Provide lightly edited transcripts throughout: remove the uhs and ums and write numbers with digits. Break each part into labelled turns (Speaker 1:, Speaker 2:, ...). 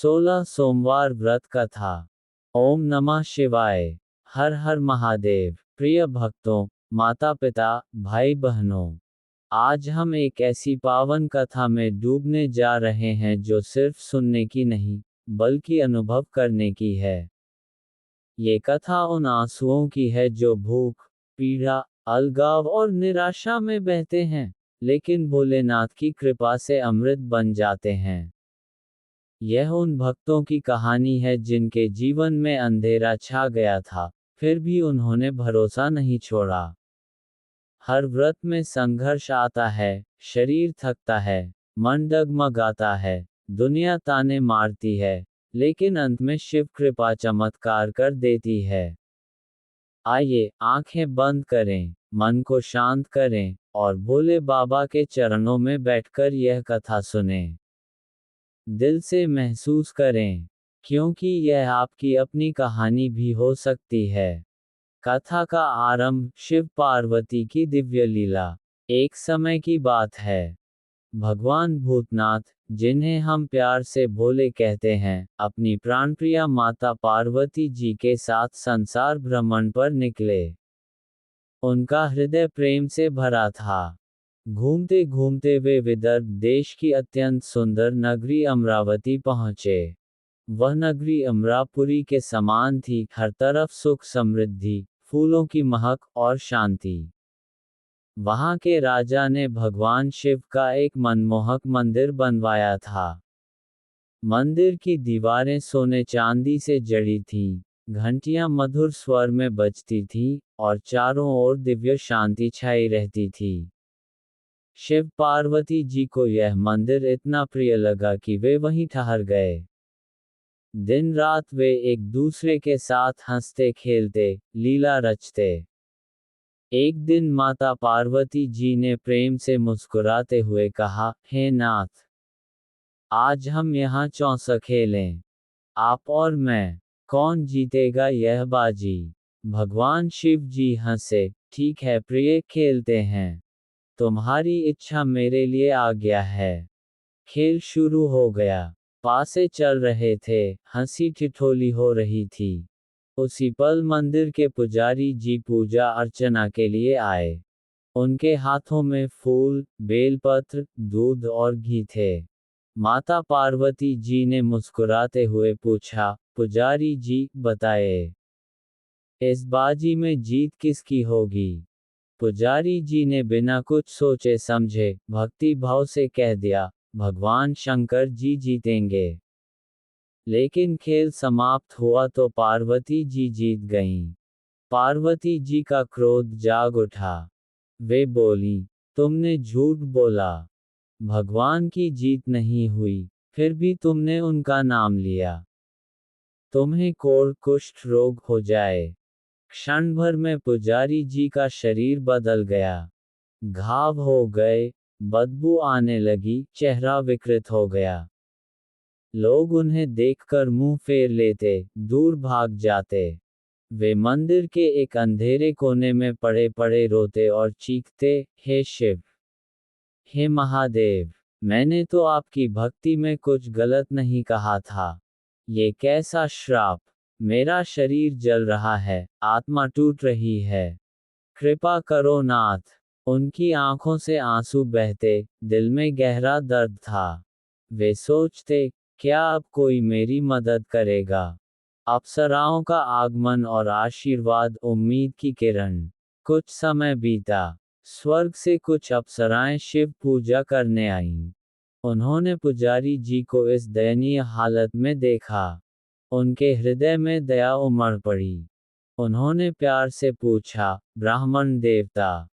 Speaker 1: 16 सोमवार व्रत कथा। ओम नमः शिवाय। हर हर महादेव। प्रिय भक्तों, माता पिता, भाई बहनों, आज हम एक ऐसी पावन कथा में डूबने जा रहे हैं जो सिर्फ सुनने की नहीं, बल्कि अनुभव करने की है। ये कथा उन आंसुओं की है जो भूख, पीड़ा, अलगाव और निराशा में बहते हैं, लेकिन भोलेनाथ की कृपा से अमृत बन जाते हैं। यह उन भक्तों की कहानी है जिनके जीवन में अंधेरा छा गया था, फिर भी उन्होंने भरोसा नहीं छोड़ा। हर व्रत में संघर्ष आता है, शरीर थकता है, मन डगमगाता है, दुनिया ताने मारती है, लेकिन अंत में शिव कृपा चमत्कार कर देती है। आइए, आंखें बंद करें, मन को शांत करें, और भोले बाबा के चरणों में बैठकर यह कथा सुनें। दिल से महसूस करें, क्योंकि यह आपकी अपनी कहानी भी हो सकती है। कथा का आरंभ शिव पार्वती की दिव्य लीला। एक समय की बात है। भगवान भूतनाथ, जिन्हें हम प्यार से भोले कहते हैं, अपनी प्राणप्रिया माता पार्वती जी के साथ संसार भ्रमण पर निकले। उनका हृदय प्रेम से भरा था। घूमते घूमते वे विदर्भ देश की अत्यंत सुंदर नगरी अमरावती पहुँचे। वह नगरी अमरापुरी के समान थी, हर तरफ सुख समृद्धि, फूलों की महक और शांति। वहाँ के राजा ने भगवान शिव का एक मनमोहक मंदिर बनवाया था। मंदिर की दीवारें सोने चांदी से जड़ी थीं, घंटियां मधुर स्वर में बजती थीं, और चारों ओर दिव्य शांति छाई रहती थी। शिव पार्वती जी को यह मंदिर इतना प्रिय लगा कि वे वहीं ठहर गए। दिन रात वे एक दूसरे के साथ हंसते खेलते, लीला रचते। एक दिन माता पार्वती जी ने प्रेम से मुस्कुराते हुए कहा, हे नाथ, आज हम यहाँ चौंसा खेलें। आप और मैं, कौन जीतेगा यह बाजी? भगवान शिव जी हंसे, ठीक है प्रिय, खेलते हैं। तुम्हारी इच्छा मेरे लिए आज्ञा है। खेल शुरू हो गया। पासे चल रहे थे, हंसी ठिठोली हो रही थी। उसी पल मंदिर के पुजारी जी पूजा अर्चना के लिए आए। उनके हाथों में फूल, बेलपत्र, दूध और घी थे। माता पार्वती जी ने मुस्कुराते हुए पूछा, पुजारी जी, बताए, इस बाजी में जीत किसकी होगी? पुजारी जी ने बिना कुछ सोचे समझे, भक्ति भाव से कह दिया, भगवान शंकर जी जीतेंगे। लेकिन खेल समाप्त हुआ तो पार्वती जी जीत गईं। पार्वती जी का क्रोध जाग उठा। वे बोली, तुमने झूठ बोला। भगवान की जीत नहीं हुई, फिर भी तुमने उनका नाम लिया। तुम्हें कोढ़ कुष्ठ रोग हो जाए। क्षण भर में पुजारी जी का शरीर बदल गया। घाव हो गए, बदबू आने लगी, चेहरा विकृत हो गया। लोग उन्हें देखकर मुंह फेर लेते, दूर भाग जाते। वे मंदिर के एक अंधेरे कोने में पड़े पड़े रोते और चीखते, हे शिव, हे महादेव, मैंने तो आपकी भक्ति में कुछ गलत नहीं कहा था। ये कैसा श्राप! मेरा शरीर जल रहा है, आत्मा टूट रही है। कृपा करो नाथ। उनकी आंखों से आंसू बहते, दिल में गहरा दर्द था। वे सोचते, क्या अब कोई मेरी मदद करेगा? अप्सराओं का आगमन और आशीर्वाद, उम्मीद की किरण। कुछ समय बीता। स्वर्ग से कुछ अप्सराएं शिव पूजा करने आईं। उन्होंने पुजारी जी को इस दयनीय हालत में देखा। उनके हृदय में दया उमड़ पड़ी। उन्होंने प्यार से पूछा, ब्राह्मण देवता,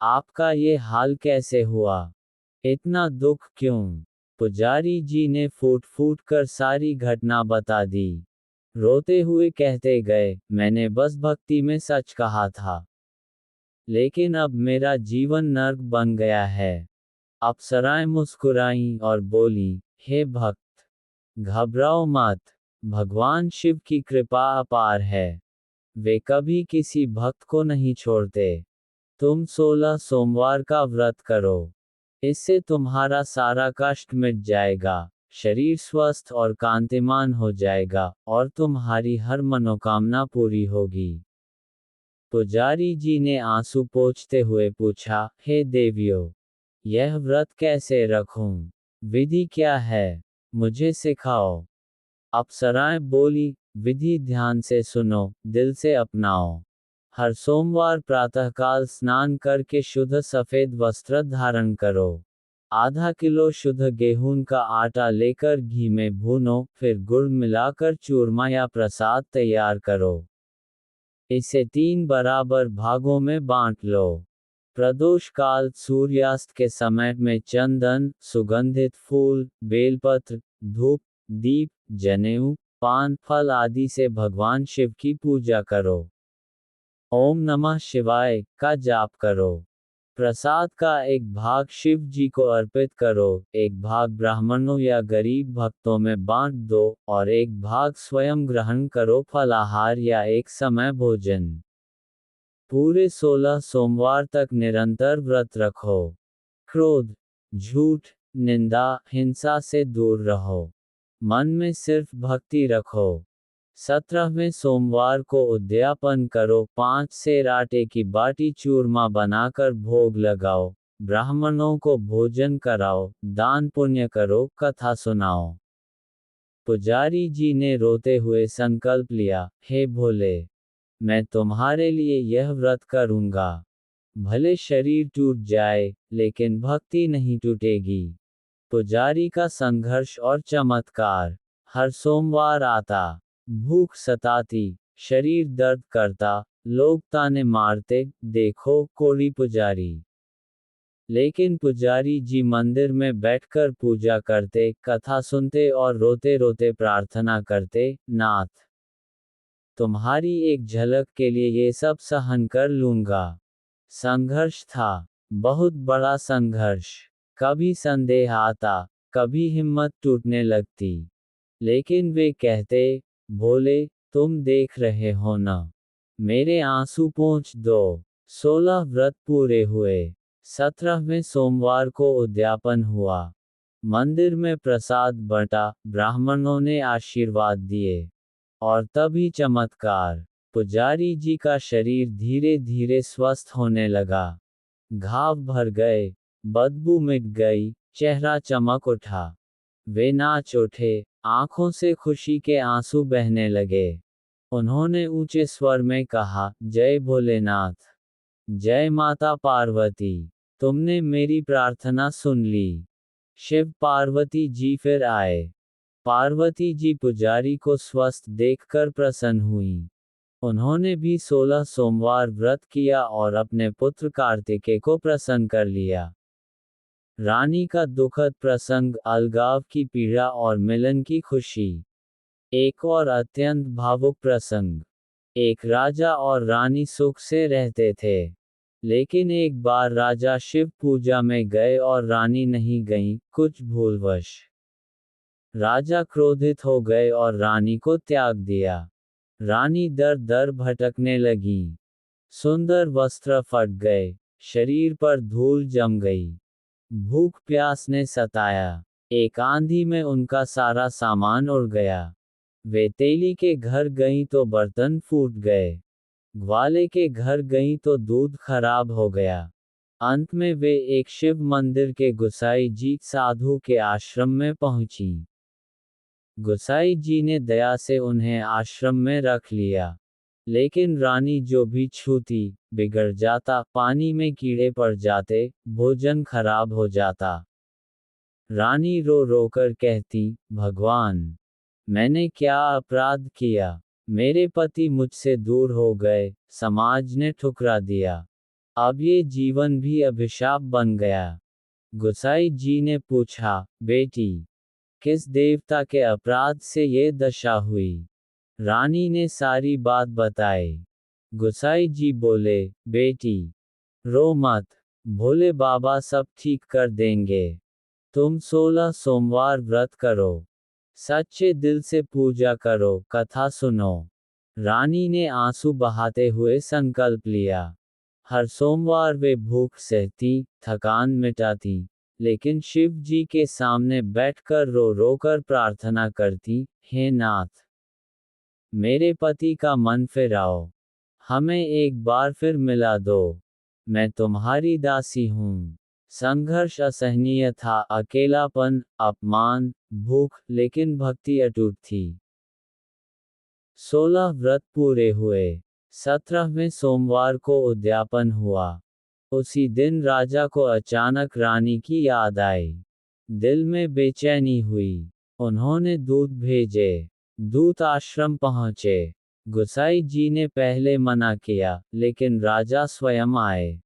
Speaker 1: आपका ये हाल कैसे हुआ? इतना दुख क्यों? पुजारी जी ने फूट फूट कर सारी घटना बता दी। रोते हुए कहते गए, मैंने बस भक्ति में सच कहा था। लेकिन अब मेरा जीवन नर्क बन गया है। अप्सराएं मुस्कुराईं और बोलीं, हे भक्त, घबराओ मत। भगवान शिव की कृपा अपार है। वे कभी किसी भक्त को नहीं छोड़ते। तुम 16 सोमवार का व्रत करो। इससे तुम्हारा सारा कष्ट मिट जाएगा। शरीर स्वस्थ और कांतिमान हो जाएगा, और तुम्हारी हर मनोकामना पूरी होगी। पुजारी जी ने आंसू पोंछते हुए पूछा, हे देवियों, यह व्रत कैसे रखूं? विधि क्या है? मुझे सिखाओ। अप्सराएं बोली, विधि ध्यान से सुनो, दिल से अपनाओ। हर सोमवार प्रातःकाल स्नान करके शुद्ध सफेद वस्त्र धारण करो। आधा किलो शुद्ध गेहूं का आटा लेकर घी में भूनो, फिर गुड़ मिलाकर चूरमा या प्रसाद तैयार करो। इसे 3 बराबर भागों में बांट लो। प्रदोष काल सूर्यास्त के समय में चंदन, सुगंधित फूल, बेलपत्र, धूप, दीप, जनेऊ, पान, फल आदि से भगवान शिव की पूजा करो। ओम नमः शिवाय का जाप करो। प्रसाद का एक भाग शिव जी को अर्पित करो, एक भाग ब्राह्मणों या गरीब भक्तों में बांट दो, और एक भाग स्वयं ग्रहण करो, फलाहार या एक समय भोजन। पूरे 16 सोमवार तक निरंतर व्रत रखो। क्रोध, झूठ, निंदा, हिंसा से दूर रहो। मन में सिर्फ भक्ति रखो। 17वें सोमवार को उद्यापन करो, 5 सेर आटे की बाटी चूरमा बनाकर भोग लगाओ, ब्राह्मणों को भोजन कराओ, दान पुण्य करो, कथा सुनाओ। पुजारी जी ने रोते हुए संकल्प लिया, हे भोले, मैं तुम्हारे लिए यह व्रत करूंगा। भले शरीर टूट जाए, लेकिन भक्ति नहीं टूटेगी। पुजारी का संघर्ष और चमत्कार। हर सोमवार आता, भूख सताती, शरीर दर्द करता, लोग ताने मारते, देखो कोड़ी पुजारी। लेकिन पुजारी जी मंदिर में बैठकर पूजा करते, कथा सुनते और रोते रोते प्रार्थना करते, नाथ, तुम्हारी एक झलक के लिए ये सब सहन कर लूंगा। संघर्ष था, बहुत बड़ा संघर्ष। कभी संदेह आता, कभी हिम्मत टूटने लगती। लेकिन वे कहते, भोले, तुम देख रहे हो ना, मेरे आंसू पोंछ दो। 16 व्रत पूरे हुए। 17वें सोमवार को उद्यापन हुआ। मंदिर में प्रसाद बंटा, ब्राह्मणों ने आशीर्वाद दिए। और तभी चमत्कार, पुजारी जी का शरीर धीरे धीरे स्वस्थ होने लगा। घाव भर गए, बदबू मिट गई, चेहरा चमक उठा। वे नाच उठे, आंखों से खुशी के आंसू बहने लगे। उन्होंने ऊंचे स्वर में कहा, जय भोलेनाथ, जय माता पार्वती, तुमने मेरी प्रार्थना सुन ली। शिव पार्वती जी फिर आए। पार्वती जी पुजारी को स्वस्थ देखकर प्रसन्न हुई। उन्होंने भी 16 सोमवार व्रत किया और अपने पुत्र कार्तिकेय को प्रसन्न कर लिया। रानी का दुखद प्रसंग, अलगाव की पीड़ा और मिलन की खुशी। एक और अत्यंत भावुक प्रसंग। एक राजा और रानी सुख से रहते थे। लेकिन एक बार राजा शिव पूजा में गए और रानी नहीं गईं, कुछ भूलवश। राजा क्रोधित हो गए और रानी को त्याग दिया। रानी दर दर भटकने लगी। सुंदर वस्त्र फट गए, शरीर पर धूल जम गई। भूख प्यास ने सताया। एक आंधी में उनका सारा सामान उड़ गया। वे तेली के घर गईं तो बर्तन फूट गए। ग्वाले के घर गईं तो दूध खराब हो गया। अंत में वे एक शिव मंदिर के गुसाई जी साधु के आश्रम में पहुंची। गुसाई जी ने दया से उन्हें आश्रम में रख लिया। लेकिन रानी जो भी छूती, बिगड़ जाता, पानी में कीड़े पड़ जाते, भोजन खराब हो जाता। रानी रो रो कर कहती, भगवान, मैंने क्या अपराध किया? मेरे पति मुझसे दूर हो गए, समाज ने ठुकरा दिया। अब ये जीवन भी अभिशाप बन गया। गुसाई जी ने पूछा, बेटी, किस देवता के अपराध से ये दशा हुई? रानी ने सारी बात बताई। गुसाई जी बोले, बेटी, रो मत, भोले बाबा सब ठीक कर देंगे। तुम 16 सोमवार व्रत करो, सच्चे दिल से पूजा करो, कथा सुनो। रानी ने आंसू बहाते हुए संकल्प लिया। हर सोमवार वे भूख सहती, थकान मिटाती, लेकिन शिव जी के सामने बैठकर रो रो कर प्रार्थना करती, हे नाथ, मेरे पति का मन फिराओ, हमें एक बार फिर मिला दो, मैं तुम्हारी दासी हूँ। संघर्ष असहनीय था, अकेलापन, अपमान, भूख, लेकिन भक्ति अटूट थी। 16 व्रत पूरे हुए। 17वें सोमवार को उद्यापन हुआ। उसी दिन राजा को अचानक रानी की याद आई। दिल में बेचैनी हुई। उन्होंने दूत भेजे। दूत आश्रम पहुंचे। गुसाई जी ने पहले मना किया, लेकिन राजा स्वयं आए।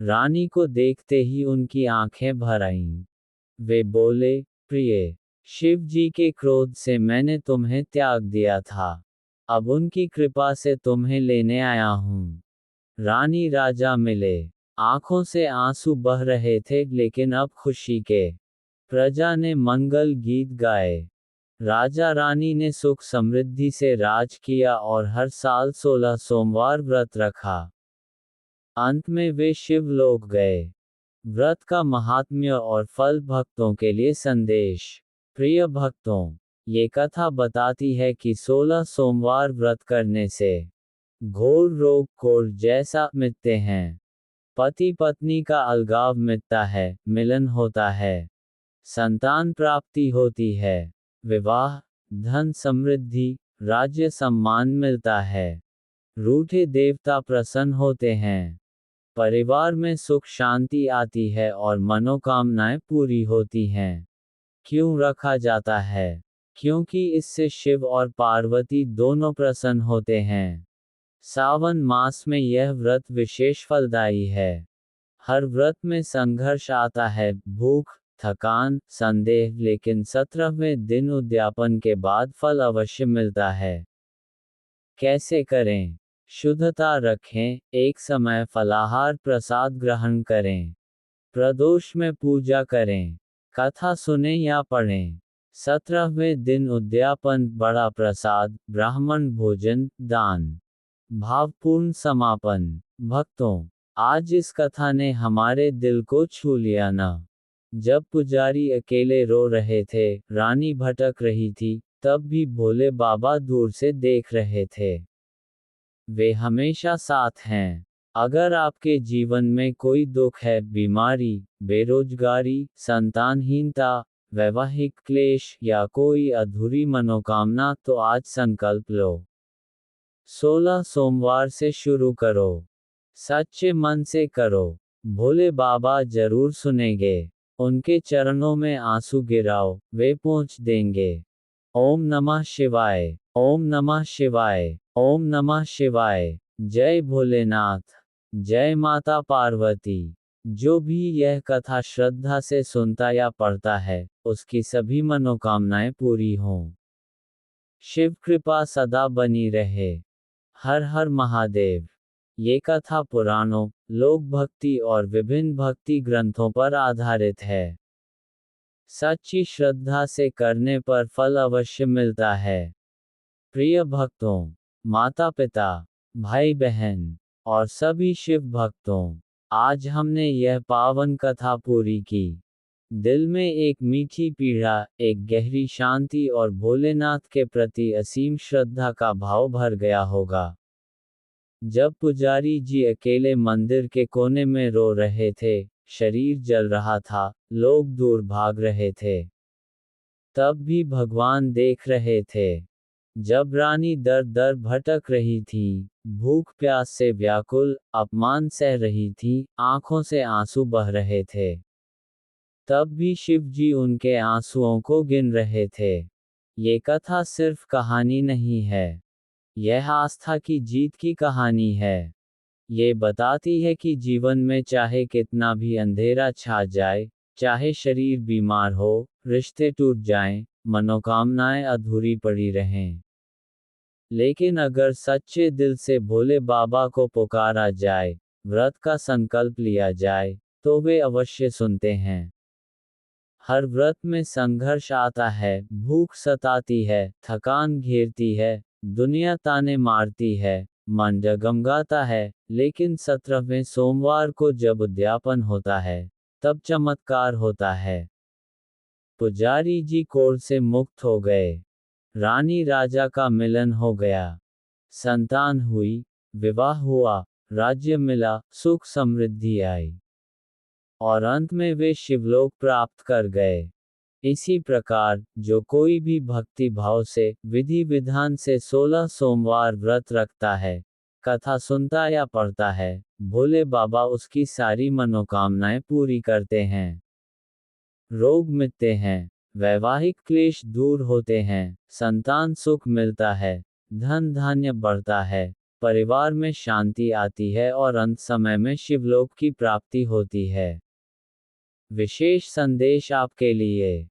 Speaker 1: रानी को देखते ही उनकी आंखें भर आईं। वे बोले, प्रिय, शिव जी के क्रोध से मैंने तुम्हें त्याग दिया था। अब उनकी कृपा से तुम्हें लेने आया हूँ। रानी राजा मिले। आंखों से आंसू बह रहे थे, लेकिन अब खुशी के। प्रजा ने मंगल गीत गाए। राजा रानी ने सुख समृद्धि से राज किया और हर साल 16 सोमवार व्रत रखा। अंत में वे शिवलोक गए। व्रत का महात्म्य और फल भक्तों के लिए संदेश। प्रिय भक्तों, ये कथा बताती है कि 16 सोमवार व्रत करने से घोर रोग कोढ़ जैसा मिटते हैं। पति पत्नी का अलगाव मिटता है, मिलन होता है। संतान प्राप्ति होती है। विवाह, धन समृद्धि, राज्य सम्मान मिलता है। रूठे देवता प्रसन्न होते हैं। परिवार में सुख शांति आती है और मनोकामनाएं पूरी होती हैं। क्यों रखा जाता है? क्योंकि इससे शिव और पार्वती दोनों प्रसन्न होते हैं। सावन मास में यह व्रत विशेष फलदायी है। हर व्रत में संघर्ष आता है, भूख, थकान, संदेह, लेकिन 17वें दिन उद्यापन के बाद फल अवश्य मिलता है। कैसे करें? शुद्धता रखें, एक समय फलाहार प्रसाद ग्रहण करें। प्रदोष में पूजा करें। कथा सुने या पढ़ें। 17वें दिन उद्यापन, बड़ा प्रसाद, ब्राह्मण भोजन, दान। भावपूर्ण समापन। भक्तों, आज इस कथा ने हमारे दिल को छू लिया ना। जब पुजारी अकेले रो रहे थे, रानी भटक रही थी, तब भी भोले बाबा दूर से देख रहे थे। वे हमेशा साथ हैं। अगर आपके जीवन में कोई दुख है, बीमारी, बेरोजगारी, संतानहीनता, वैवाहिक क्लेश या कोई अधूरी मनोकामना, तो आज संकल्प लो। 16 सोमवार से शुरू करो। सच्चे मन से करो। भोले बाबा जरूर सुनेंगे। उनके चरणों में आंसू गिराओ, वे पहुँच देंगे। ओम नमः शिवाय। ओम नमः शिवाय। ओम नमः शिवाय। जय भोलेनाथ। जय माता पार्वती। जो भी यह कथा श्रद्धा से सुनता या पढ़ता है, उसकी सभी मनोकामनाएं पूरी हों। शिव कृपा सदा बनी रहे। हर हर महादेव। ये कथा पुराणों, लोक भक्ति और विभिन्न भक्ति ग्रंथों पर आधारित है। सच्ची श्रद्धा से करने पर फल अवश्य मिलता है। प्रिय भक्तों, माता पिता, भाई बहन और सभी शिव भक्तों, आज हमने यह पावन कथा पूरी की। दिल में एक मीठी पीड़ा, एक गहरी शांति और भोलेनाथ के प्रति असीम श्रद्धा का भाव भर गया होगा। जब पुजारी जी अकेले मंदिर के कोने में रो रहे थे, शरीर जल रहा था, लोग दूर भाग रहे थे, तब भी भगवान देख रहे थे। जब रानी दर दर भटक रही थी, भूख प्यास से व्याकुल, अपमान सह रही थी, आंखों से आंसू बह रहे थे, तब भी शिव जी उनके आंसुओं को गिन रहे थे। ये कथा सिर्फ कहानी नहीं है, यह आस्था की जीत की कहानी है। ये बताती है कि जीवन में चाहे कितना भी अंधेरा छा जाए, चाहे शरीर बीमार हो, रिश्ते टूट जाएं, मनोकामनाएं अधूरी पड़ी रहें, लेकिन अगर सच्चे दिल से भोले बाबा को पुकारा जाए, व्रत का संकल्प लिया जाए, तो वे अवश्य सुनते हैं। हर व्रत में संघर्ष आता है, भूख सताती है, थकान घेरती है, दुनिया ताने मारती है, मन डगमगाता है, लेकिन 17वें सोमवार को जब उद्यापन होता है, तब चमत्कार होता है। पुजारी जी कोढ़ से मुक्त हो गए। रानी राजा का मिलन हो गया। संतान हुई, विवाह हुआ, राज्य मिला, सुख समृद्धि आई। और अंत में वे शिवलोक प्राप्त कर गए। इसी प्रकार जो कोई भी भक्ति भाव से, विधि विधान से 16 सोमवार व्रत रखता है, कथा सुनता या पढ़ता है, भोले बाबा उसकी सारी मनोकामनाएं पूरी करते हैं। रोग मिटते हैं, वैवाहिक क्लेश दूर होते हैं, संतान सुख मिलता है, धन धान्य बढ़ता है, परिवार में शांति आती है और अंत समय में शिवलोक की प्राप्ति होती है। विशेष संदेश आपके लिए।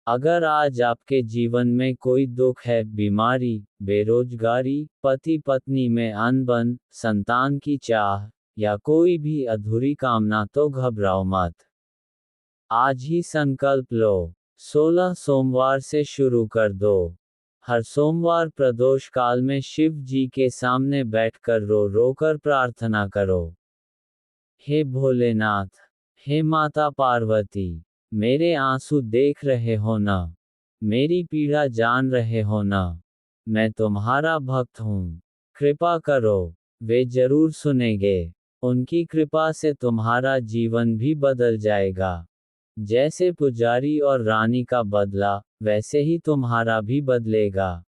Speaker 1: अगर आज आपके जीवन में कोई दुख है, बीमारी, बेरोजगारी, पति पत्नी में अनबन, संतान की चाह, या कोई भी अधूरी कामना, तो घबराओ मत। आज ही संकल्प लो। 16 सोमवार से शुरू कर दो। हर सोमवार प्रदोष काल में शिव जी के सामने बैठकर रो रो कर प्रार्थना करो। हे भोलेनाथ, हे माता पार्वती, मेरे आंसू देख रहे हो ना? मेरी पीड़ा जान रहे हो ना? मैं तुम्हारा भक्त हूँ। कृपा करो। वे जरूर सुनेंगे। उनकी कृपा से तुम्हारा जीवन भी बदल जाएगा। जैसे पुजारी और रानी का बदला, वैसे ही तुम्हारा भी बदलेगा।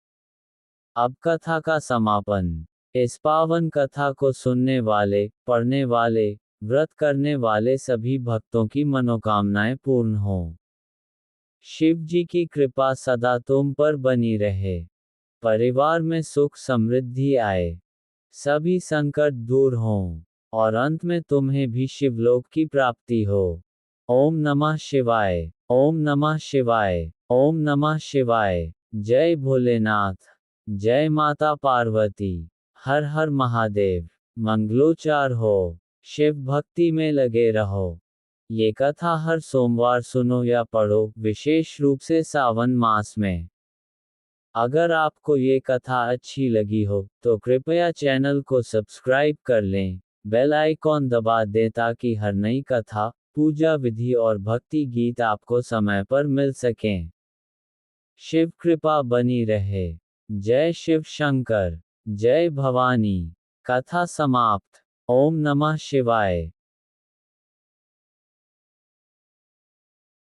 Speaker 1: अब कथा का समापन। इस पावन कथा को सुनने वाले, पढ़ने वाले, व्रत करने वाले सभी भक्तों की मनोकामनाएं पूर्ण हों। शिव जी की कृपा सदा तुम पर बनी रहे। परिवार में सुख समृद्धि आए। सभी संकट दूर हों। और अंत में तुम्हें भी शिवलोक की प्राप्ति हो। ओम नमः शिवाय। ओम नमः शिवाय। ओम नमः शिवाय। जय भोलेनाथ। जय माता पार्वती। हर हर महादेव। मंगलोचार हो। शिव भक्ति में लगे रहो। ये कथा हर सोमवार सुनो या पढ़ो, विशेष रूप से सावन मास में। अगर आपको ये कथा अच्छी लगी हो, तो कृपया चैनल को सब्सक्राइब कर लें, बेल आइकॉन दबा दें ताकि हर नई कथा, पूजा विधि और भक्ति गीत आपको समय पर मिल सकें। शिव कृपा बनी रहे। जय शिव शंकर। जय भवानी। कथा समाप्त। ओम नमः शिवाय।